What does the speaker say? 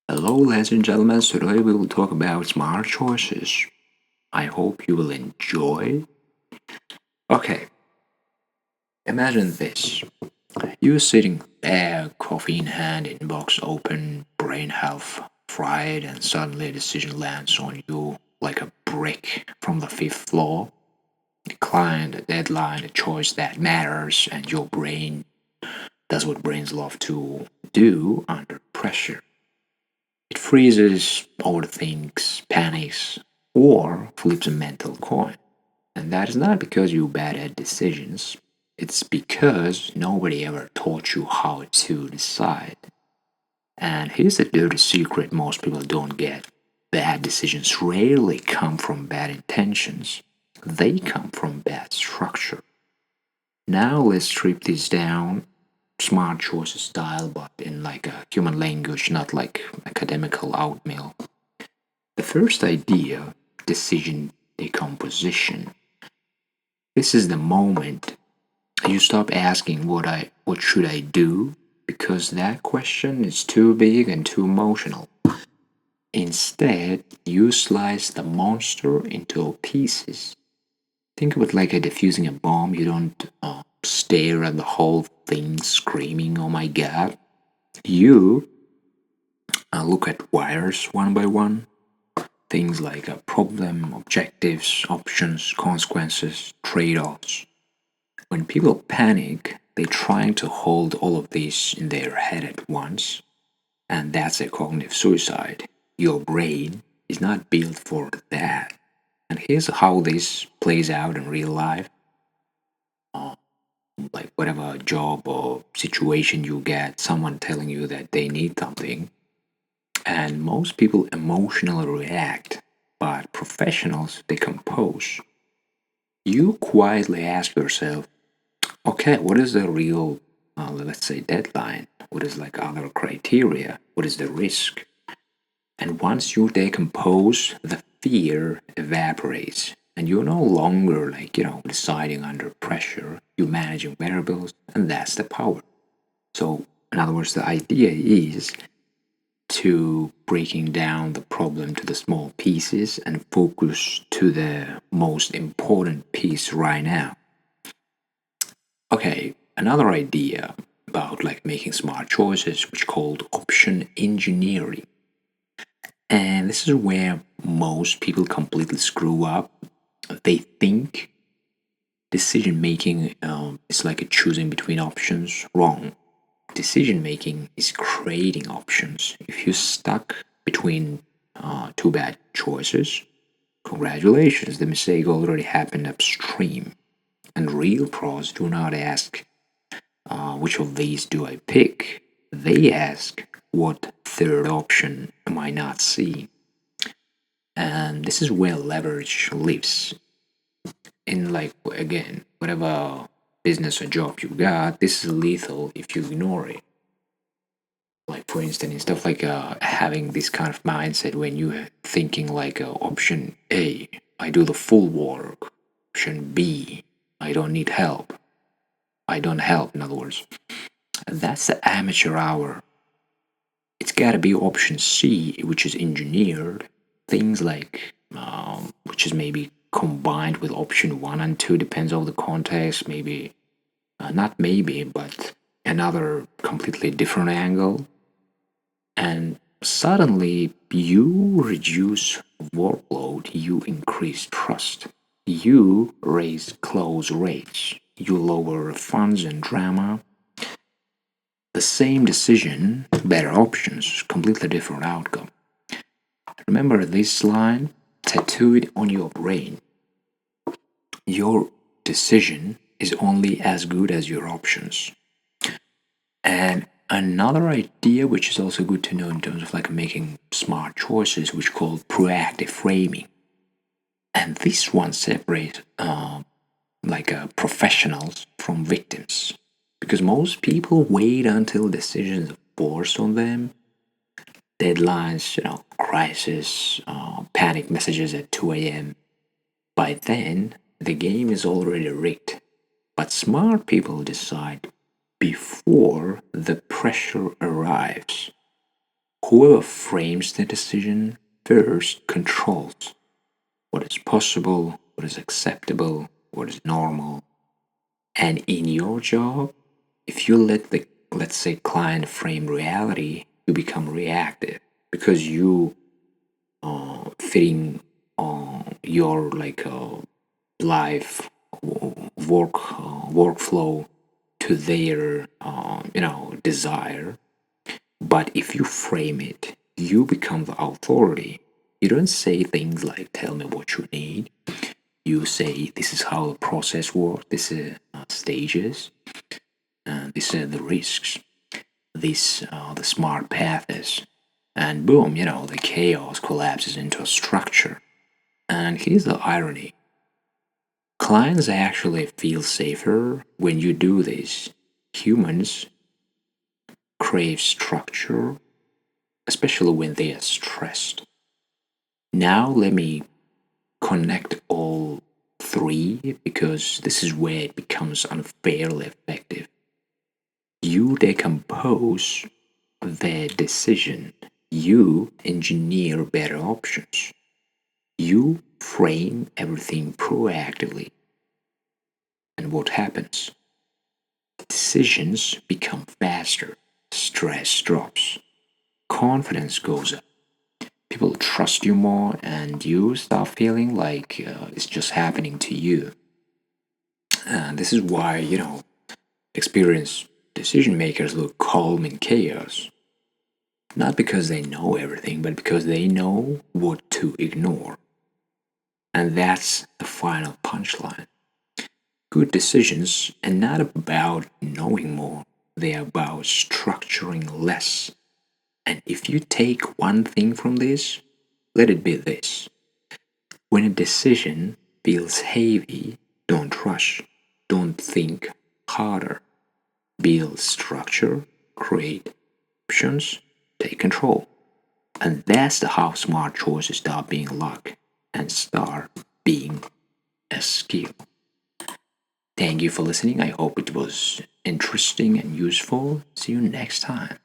Hello, ladies and gentlemen. Today we will talk about smart choices. I hope you will enjoy. Okay, imagine this. You're sitting there, coffee in hand, inbox open, brain half fried, and suddenly a decision lands on you like a brick from the fifth floor. A client, a deadline, a choice that matters, and your brain does what brains love to do under pressure. It freezes, overthinks, panics, or flips a mental coin. And that is not because you're bad at decisions, it's because nobody ever taught you how to decide. And here's the dirty secret most people don't get: bad decisions rarely come from bad intentions, they come from bad structure. Now let's strip this down smart choices style, but in like a human language, not like academical outmail. The first idea, decision decomposition. This is the moment you stop asking what should I do, because that question is too big and too emotional. Instead, you slice the monster into pieces. Think of it like a defusing a bomb. You don't stare at the whole thing screaming, "Oh my god!" You look at wires one by one. Things like a problem, objectives, options, consequences, trade offs. When people panic, they're trying to hold all of these in their head at once, and that's a cognitive suicide. Your brain is not built for that. And here's how this plays out in real life. Uh, like whatever job or situation you get, someone telling you that they need something, and most people emotionally react, but professionals decompose. You quietly ask yourself, okay, what is the real, let's say, deadline? What is like other criteria? What is the risk? And once you decompose, the fear evaporates. And you're no longer deciding under pressure. You're managing variables, and that's the power. So, in other words, the idea is to breaking down the problem to the small pieces and focus to the most important piece right now. Okay, another idea about like making smart choices, which called option engineering. And this is where most people completely screw up. They think decision making is like a choosing between options. Wrong. Decision making is creating options. If you're stuck between two bad choices, congratulations, the mistake already happened upstream. And real pros do not ask, which of these do I pick? They ask, what third option am I not seeing? And this is where leverage lives. In, like, again, whatever business or job you got, this is lethal if you ignore it. Like, for instance, instead of like having this kind of mindset when you're thinking like option A, I do the full work. Option B, I don't need help. I don't help, in other words. That's the amateur hour. It's gotta be option C, which is engineered. Things like, which is maybe combined with option 1 and 2, depends on the context, maybe, not maybe, but another completely different angle. And suddenly you reduce workload, you increase trust, you raise close rates, you lower funds and drama. The same decision, better options, completely different outcome. Remember this line, tattoo it on your brain. Your decision is only as good as your options. And another idea which is also good to know in terms of like making smart choices, which called proactive framing. And this one separates professionals from victims, because most people wait until decisions are forced on them. Deadlines, crisis, panic messages at 2 a.m. By then, the game is already rigged. But smart people decide before the pressure arrives. Whoever frames the decision first controls what is possible, what is acceptable, what is normal. And in your job, if you let the, let's say, client frame reality, you become reactive because you fitting your life workflow to their desire. But if you frame it, you become the authority. You don't say things like "tell me what you need." You say, "This is how the process works. This is stages. These are the risks. This the smart path is." And boom, the chaos collapses into a structure. And here's the irony: clients actually feel safer when you do this. Humans crave structure, especially when they are stressed. Now, let me connect all three because this is where it becomes unfairly effective. You decompose their decision, you engineer better options, you frame everything proactively. And what happens? Decisions become faster, stress drops, confidence goes up. People trust you more, and you start feeling like it's just happening to you. And this is why, experienced decision makers look calm in chaos. Not because they know everything, but because they know what to ignore. And that's the final punchline. Good decisions are not about knowing more, they're about structuring less. And if you take one thing from this, let it be this: when a decision feels heavy, don't rush, don't think harder. Build structure, create options, take control. And that's the how smart choices stop being luck and start being a skill. Thank you for listening. I hope it was interesting and useful. See you next time.